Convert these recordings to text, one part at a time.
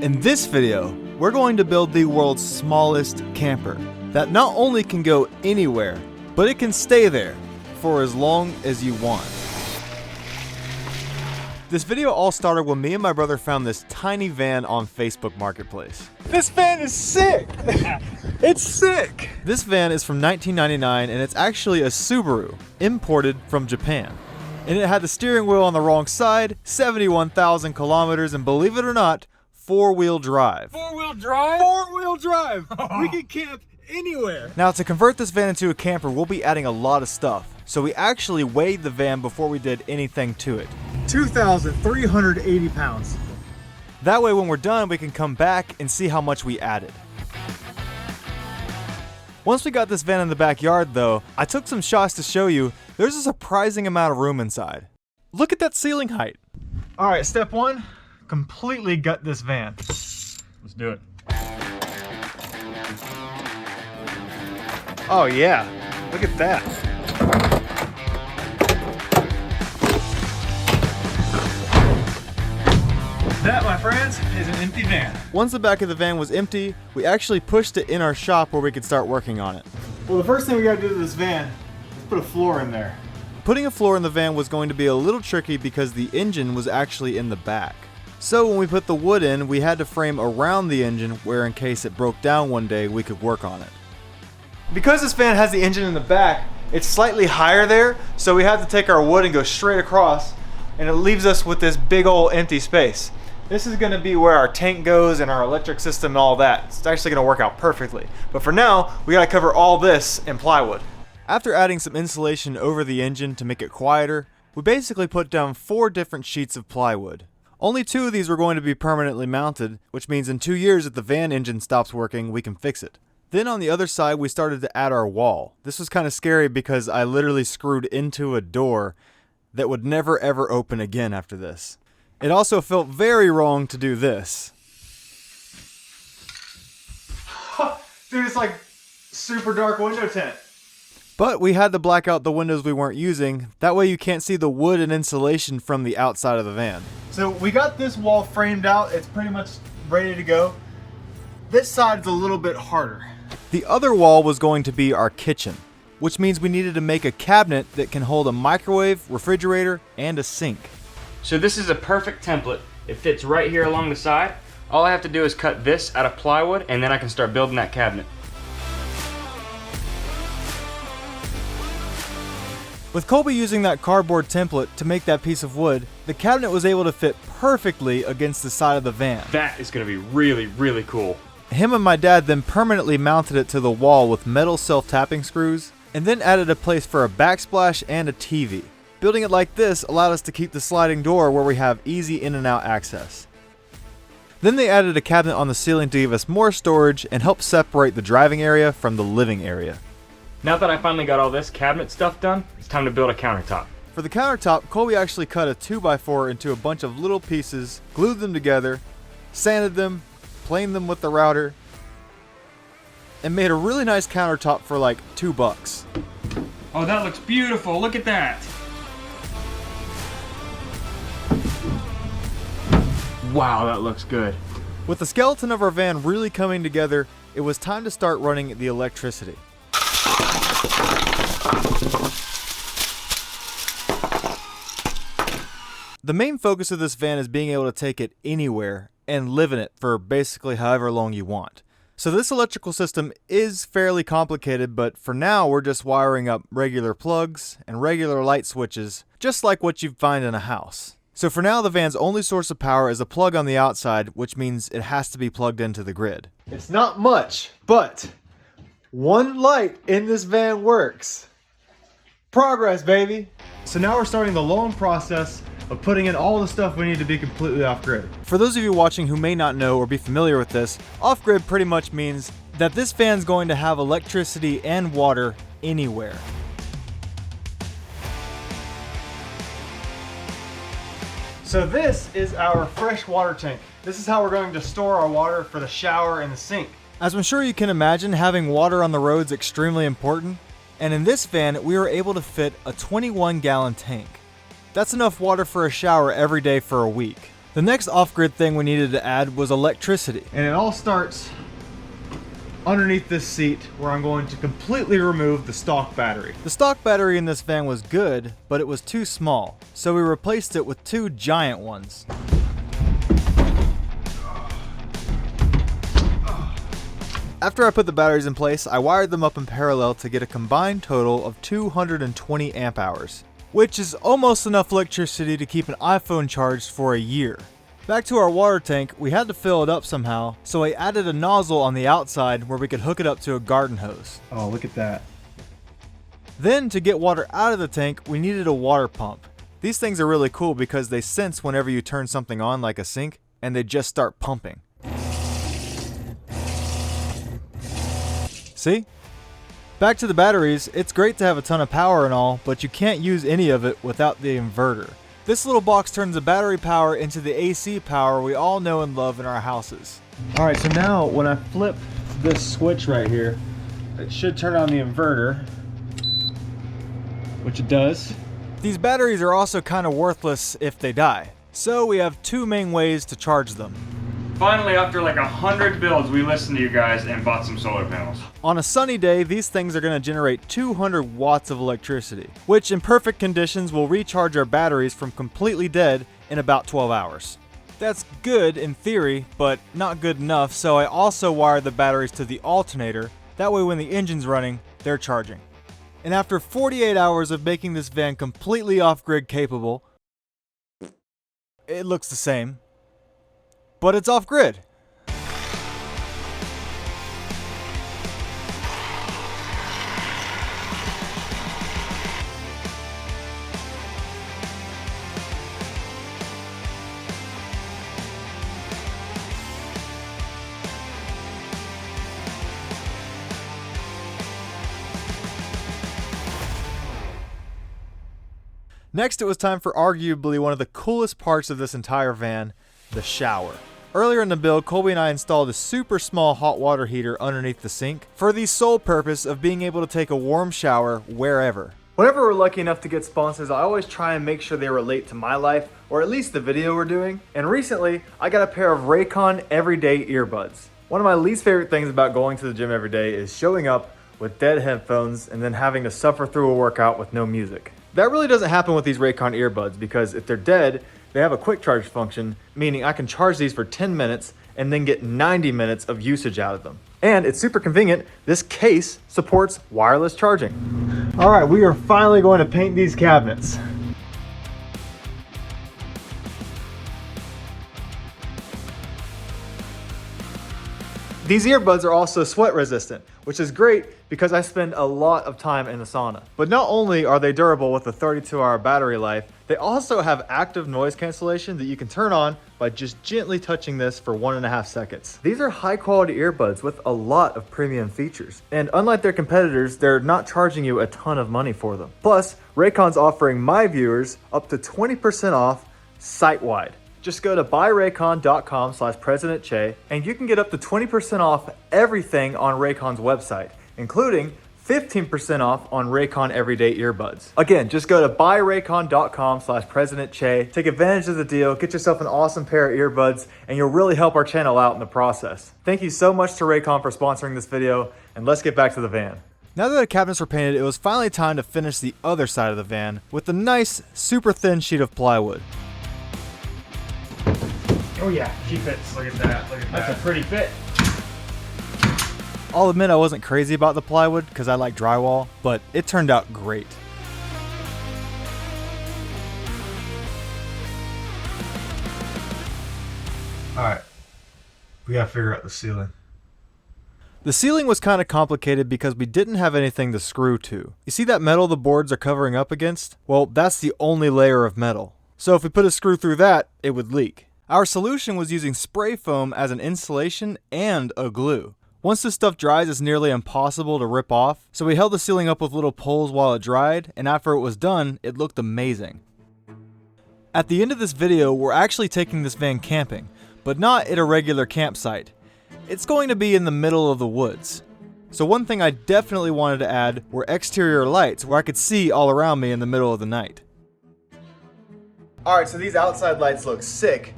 In this video, we're going to build the world's smallest camper that not only can go anywhere, but it can stay there for as long as you want. This video all started when me and my brother found this tiny van on Facebook Marketplace. This van is sick! It's sick! This van is from 1999 and it's actually a Subaru, imported from Japan. And it had the steering wheel on the wrong side, 71,000 kilometers, and believe it or not, four-wheel drive. Four-wheel drive? Four-wheel drive! We can camp anywhere! Now, to convert this van into a camper, we'll be adding a lot of stuff. So we actually weighed the van before we did anything to it. 2,380 pounds. That way when we're done, we can come back and see how much we added. Once we got this van in the backyard though, I took some shots to show you there's a surprising amount of room inside. Look at that ceiling height. All right, step one, completely gut this van. Let's do it. Oh yeah, look at that. That, my friends, is an empty van. Once the back of the van was empty, we actually pushed it in our shop where we could start working on it. Well, the first thing we gotta do to this van is put a floor in there. Putting a floor in the van was going to be a little tricky because the engine was actually in the back. So when we put the wood in, we had to frame around the engine where in case it broke down one day, we could work on it. Because this van has the engine in the back, it's slightly higher there, so we had to take our wood and go straight across, and it leaves us with this big old empty space. This is gonna be where our tank goes and our electric system and all that. It's actually gonna work out perfectly. But for now, we gotta cover all this in plywood. After adding some insulation over the engine to make it quieter, we basically put down 4 different sheets of plywood. Only 2 of these were going to be permanently mounted, which means in 2 years if the van engine stops working, we can fix it. Then on the other side, we started to add our wall. This was kind of scary because I literally screwed into a door that would never ever open again after this. It also felt very wrong to do this. Dude, it's like super dark window tint. But we had to black out the windows we weren't using. That way you can't see the wood and insulation from the outside of the van. So we got this wall framed out. It's pretty much ready to go. This side's a little bit harder. The other wall was going to be our kitchen, which means we needed to make a cabinet that can hold a microwave, refrigerator, and a sink. So this is a perfect template. It fits right here along the side. All I have to do is cut this out of plywood and then I can start building that cabinet. With Colby using that cardboard template to make that piece of wood, the cabinet was able to fit perfectly against the side of the van. That is gonna be really, really cool. Him and my dad then permanently mounted it to the wall with metal self-tapping screws, and then added a place for a backsplash and a TV. Building it like this allowed us to keep the sliding door where we have easy in and out access. Then they added a cabinet on the ceiling to give us more storage and help separate the driving area from the living area. Now that I finally got all this cabinet stuff done, it's time to build a countertop. For the countertop, Colby actually cut a 2x4 into a bunch of little pieces, glued them together, sanded them, planed them with the router, and made a really nice countertop for like $2. Oh, that looks beautiful. Look at that. Wow, that looks good. With the skeleton of our van really coming together, it was time to start running the electricity. The main focus of this van is being able to take it anywhere and live in it for basically however long you want. So this electrical system is fairly complicated, but for now we're just wiring up regular plugs and regular light switches, just like what you'd find in a house. So for now the van's only source of power is a plug on the outside, which means it has to be plugged into the grid. It's not much, but one light in this van works. Progress, baby! So now we're starting the loan process of putting in all the stuff we need to be completely off-grid. For those of you watching who may not know or be familiar with this, off-grid pretty much means that this van's going to have electricity and water anywhere. So this is our fresh water tank. This is how we're going to store our water for the shower and the sink. As I'm sure you can imagine, having water on the road is extremely important. And in this van, we were able to fit a 21-gallon tank. That's enough water for a shower every day for a week. The next off-grid thing we needed to add was electricity. And it all starts underneath this seat where I'm going to completely remove the stock battery. The stock battery in this van was good, but it was too small, so we replaced it with two giant ones. After I put the batteries in place, I wired them up in parallel to get a combined total of 220 amp hours, which is almost enough electricity to keep an iPhone charged for a year. Back to our water tank, we had to fill it up somehow, so I added a nozzle on the outside where we could hook it up to a garden hose. Oh, look at that. Then, to get water out of the tank, we needed a water pump. These things are really cool because they sense whenever you turn something on like a sink, and they just start pumping. See? Back to the batteries, it's great to have a ton of power and all, but you can't use any of it without the inverter. This little box turns the battery power into the AC power we all know and love in our houses. Alright, so now when I flip this switch right here, it should turn on the inverter, which it does. These batteries are also kind of worthless if they die, so we have two main ways to charge them. Finally, after like 100 builds, we listened to you guys and bought some solar panels. On a sunny day, these things are going to generate 200 watts of electricity, which in perfect conditions will recharge our batteries from completely dead in about 12 hours. That's good in theory, but not good enough, so I also wired the batteries to the alternator. That way when the engine's running, they're charging. And after 48 hours of making this van completely off-grid capable, it looks the same. But it's off-grid. Next, it was time for arguably one of the coolest parts of this entire van, the shower. Earlier in the build, Colby and I installed a super small hot water heater underneath the sink for the sole purpose of being able to take a warm shower wherever. Whenever we're lucky enough to get sponsors, I always try and make sure they relate to my life, or at least the video we're doing. And recently, I got a pair of Raycon Everyday earbuds. One of my least favorite things about going to the gym every day is showing up with dead headphones and then having to suffer through a workout with no music. That really doesn't happen with these Raycon earbuds because if they're dead, they have a quick charge function, meaning I can charge these for 10 minutes and then get 90 minutes of usage out of them. And it's super convenient, this case supports wireless charging. All right, we are finally going to paint these cabinets. These earbuds are also sweat resistant, which is great because I spend a lot of time in the sauna. But not only are they durable with a 32-hour battery life, they also have active noise cancellation that you can turn on by just gently touching this for 1.5 seconds. These are high quality earbuds with a lot of premium features. And unlike their competitors, they're not charging you a ton of money for them. Plus, Raycon's offering my viewers up to 20% off site-wide. Just go to buyraycon.com/President Chay and you can get up to 20% off everything on Raycon's website, including 15% off on Raycon Everyday earbuds. Again, just go to buyraycon.com/President Chay, take advantage of the deal, get yourself an awesome pair of earbuds, and you'll really help our channel out in the process. Thank you so much to Raycon for sponsoring this video, and let's get back to the van. Now that the cabinets were painted, it was finally time to finish the other side of the van with a nice, super thin sheet of plywood. Oh yeah, she fits. Look at that. Look at that. That's a pretty fit. I'll admit I wasn't crazy about the plywood because I like drywall, but it turned out great. Alright, we gotta figure out the ceiling. The ceiling was kind of complicated because we didn't have anything to screw to. You see that metal the boards are covering up against? Well, that's the only layer of metal. So if we put a screw through that, it would leak. Our solution was using spray foam as an insulation and a glue. Once this stuff dries, it's nearly impossible to rip off, so we held the ceiling up with little poles while it dried, and after it was done, it looked amazing. At the end of this video, we're actually taking this van camping, but not at a regular campsite. It's going to be in the middle of the woods. So one thing I definitely wanted to add were exterior lights where I could see all around me in the middle of the night. Alright, so these outside lights look sick,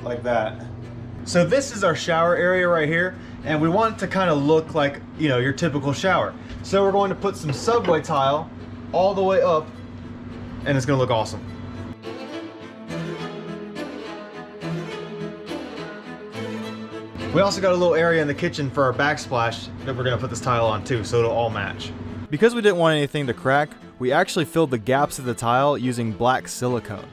like that. So this is our shower area right here, and we want it to kind of look like, you know, your typical shower. So we're going to put some subway tile all the way up, and it's gonna look awesome. We also got a little area in the kitchen for our backsplash that we're gonna put this tile on too, so it'll all match. Because we didn't want anything to crack, we actually filled the gaps of the tile using black silicone.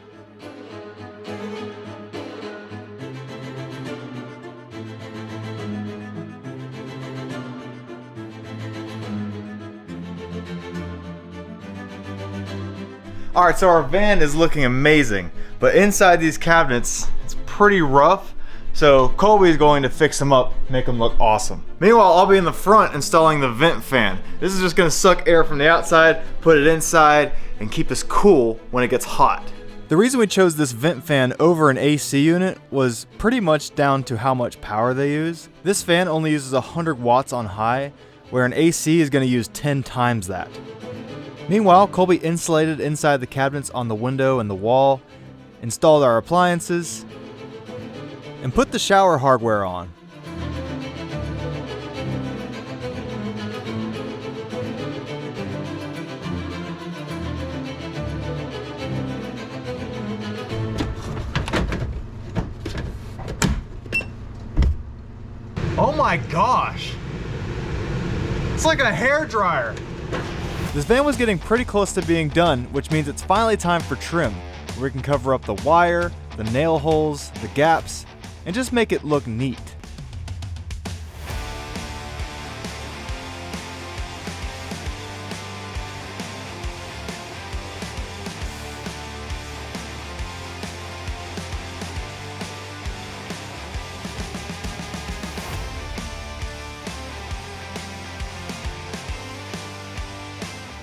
Alright, so our van is looking amazing, but inside these cabinets, it's pretty rough. So Colby is going to fix them up, make them look awesome. Meanwhile, I'll be in the front installing the vent fan. This is just gonna suck air from the outside, put it inside, and keep us cool when it gets hot. The reason we chose this vent fan over an AC unit was pretty much down to how much power they use. This fan only uses 100 watts on high, where an AC is gonna use 10 times that. Meanwhile, Colby insulated inside the cabinets on the window and the wall, installed our appliances, and put the shower hardware on. Oh my gosh! It's like a hairdryer! This van was getting pretty close to being done, which means it's finally time for trim, where we can cover up the wire, the nail holes, the gaps, and just make it look neat.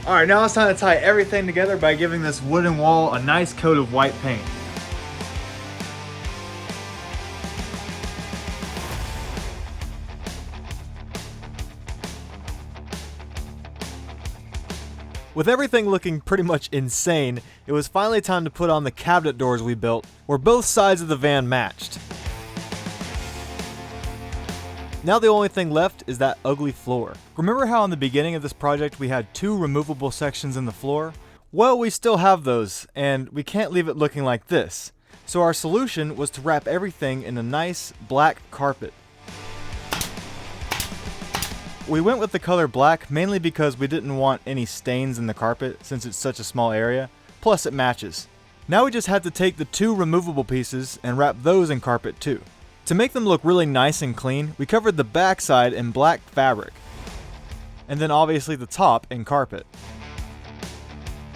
Alright, now it's time to tie everything together by giving this wooden wall a nice coat of white paint. With everything looking pretty much insane, it was finally time to put on the cabinet doors we built, where both sides of the van matched. Now the only thing left is that ugly floor. Remember how in the beginning of this project we had 2 removable sections in the floor? Well, we still have those, and we can't leave it looking like this. So our solution was to wrap everything in a nice black carpet. We went with the color black mainly because we didn't want any stains in the carpet since it's such a small area, plus it matches. Now we just had to take the 2 removable pieces and wrap those in carpet too. To make them look really nice and clean, we covered the backside in black fabric, and then obviously the top in carpet.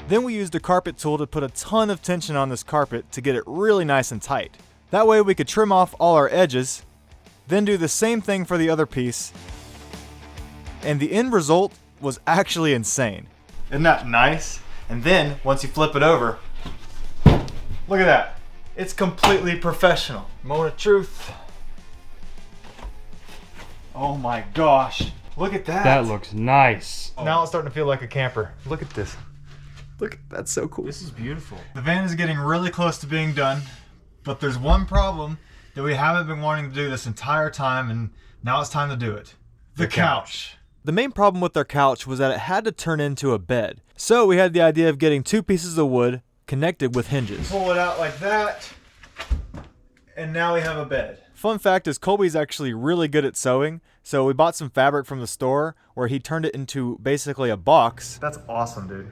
Then we used a carpet tool to put a ton of tension on this carpet to get it really nice and tight. That way we could trim off all our edges, then do the same thing for the other piece, and the end result was actually insane. Isn't that nice? And then, once you flip it over, look at that. It's completely professional. Moment of truth. Oh my gosh. Look at that. That looks nice. Now it's starting to feel like a camper. Look at this. Look, that's so cool. This is beautiful. The van is getting really close to being done, but there's one problem that we haven't been wanting to do this entire time, and now it's time to do it. The couch. The main problem with our couch was that it had to turn into a bed. So we had the idea of getting 2 pieces of wood connected with hinges. Pull it out like that, and now we have a bed. Fun fact is Colby's actually really good at sewing, so we bought some fabric from the store where he turned it into basically a box. That's awesome, dude.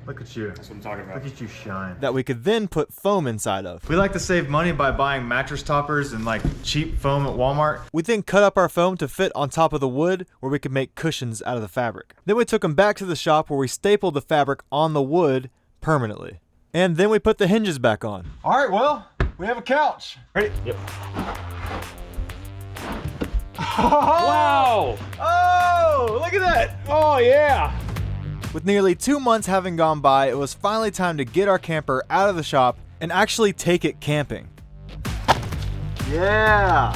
Look at you. That's what I'm talking about. Look at you shine. That we could then put foam inside of. We like to save money by buying mattress toppers and like cheap foam at Walmart. We then cut up our foam to fit on top of the wood where we could make cushions out of the fabric. Then we took them back to the shop where we stapled the fabric on the wood permanently. And then we put the hinges back on. All right, well, we have a couch. Ready? Yep. Wow! Oh, look at that. Oh yeah! With nearly 2 months having gone by, it was finally time to get our camper out of the shop and actually take it camping. Yeah!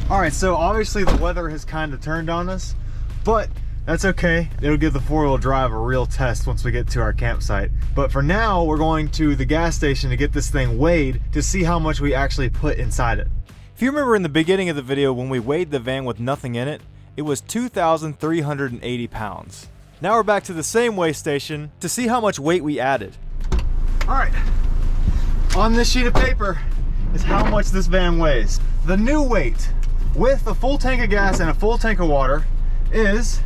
All right, so obviously the weather has kind of turned on us, but that's okay. It'll give the four-wheel drive a real test once we get to our campsite. But for now, we're going to the gas station to get this thing weighed to see how much we actually put inside it. If you remember in the beginning of the video when we weighed the van with nothing in it, it was 2,380 pounds. Now we're back to the same weigh station to see how much weight we added. All right, on this sheet of paper is how much this van weighs. The new weight with a full tank of gas and a full tank of water is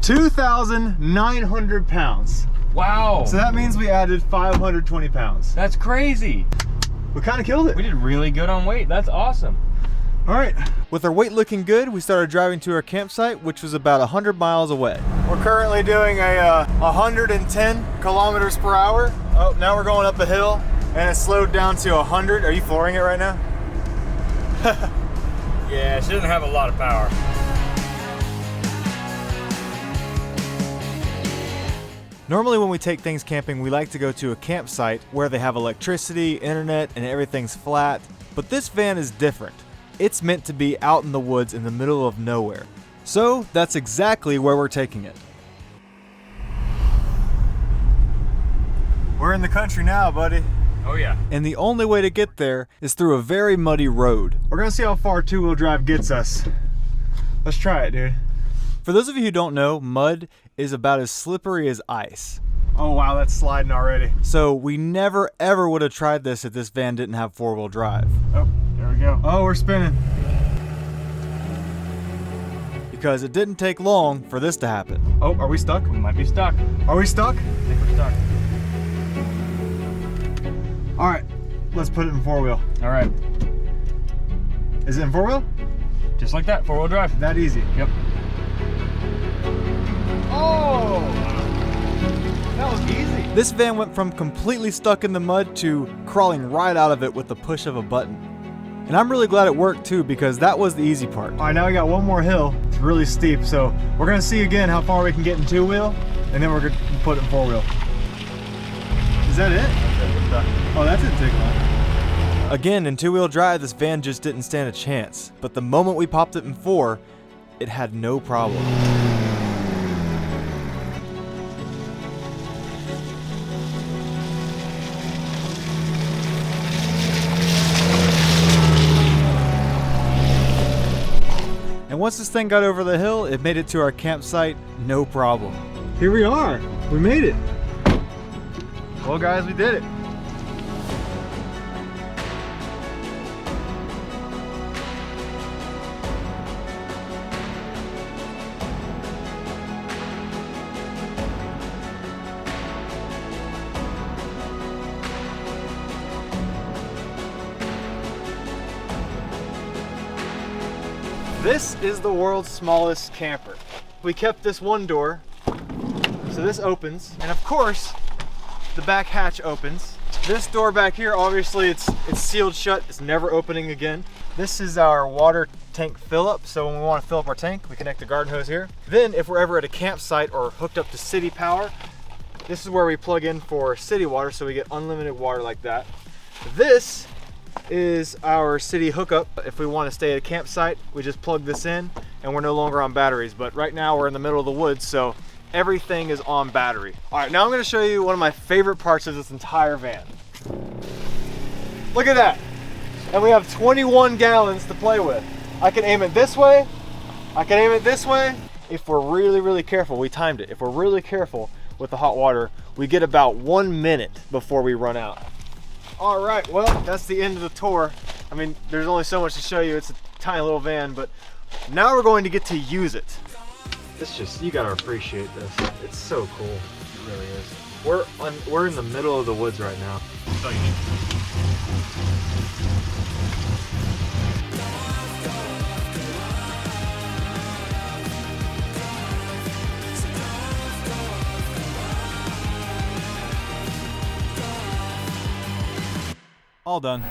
2,900 pounds. Wow. So that means we added 520 pounds. That's crazy. We kind of killed it. We did really good on weight. That's awesome. All right, with our weight looking good, we started driving to our campsite, which was about 100 miles away. We're currently doing a 110 kilometers per hour. Oh, now we're going up a hill and it's slowed down to 100. Are you flooring it right now? Yeah, she doesn't have a lot of power. Normally when we take things camping, we like to go to a campsite where they have electricity, internet, and everything's flat. But this van is different. It's meant to be out in the woods in the middle of nowhere. So that's exactly where we're taking it. We're in the country now, buddy. Oh yeah. And the only way to get there is through a very muddy road. We're gonna see how far two-wheel drive gets us. Let's try it, dude. For those of you who don't know, mud is about as slippery as ice. Oh wow, that's sliding already. So we never ever would have tried this if this van didn't have four-wheel drive. Oh, there we go. Oh, we're spinning. Because it didn't take long for this to happen. Oh, are we stuck? We might be stuck. Are we stuck? I think we're stuck. All right, let's put it in four-wheel. All right. Is it in four-wheel? Just like that, four-wheel drive. That easy. Yep. Oh! That was easy. This van went from completely stuck in the mud to crawling right out of it with the push of a button. And I'm really glad it worked too, because that was the easy part. All right, now we got one more hill. It's really steep, so we're gonna see again how far we can get in two-wheel, and then we're gonna put it in four-wheel. Is that it? Oh, that didn't take long. Again, in two-wheel drive, this van just didn't stand a chance. But the moment we popped it in four, it had no problem. And once this thing got over the hill, it made it to our campsite, no problem. Here we are, we made it. Well guys, we did it. This is the world's smallest camper. We kept this one door, so this opens, and of course, the back hatch opens. This door back here, obviously it's sealed shut, it's never opening again. This is our water tank fill up, so when we want to fill up our tank, we connect the garden hose here. Then if we're ever at a campsite or hooked up to city power, this is where we plug in for city water, so we get unlimited water like that. This is our city hookup. If we want to stay at a campsite, we just plug this in and we're no longer on batteries. But right now we're in the middle of the woods, so everything is on battery. All right, now I'm going to show you one of my favorite parts of this entire van. Look at that. And we have 21 gallons to play with. I can aim it this way. I can aim it this way. If we're really, really careful, we timed it. If we're really careful with the hot water, we get about 1 minute before we run out. All right, well, that's the end of the tour. I mean, there's only so much to show you. It's a tiny little van, but now we're going to get to use it. It's just, you gotta appreciate this. It's so cool, it really is. We're in the middle of the woods right now. So unique. All done.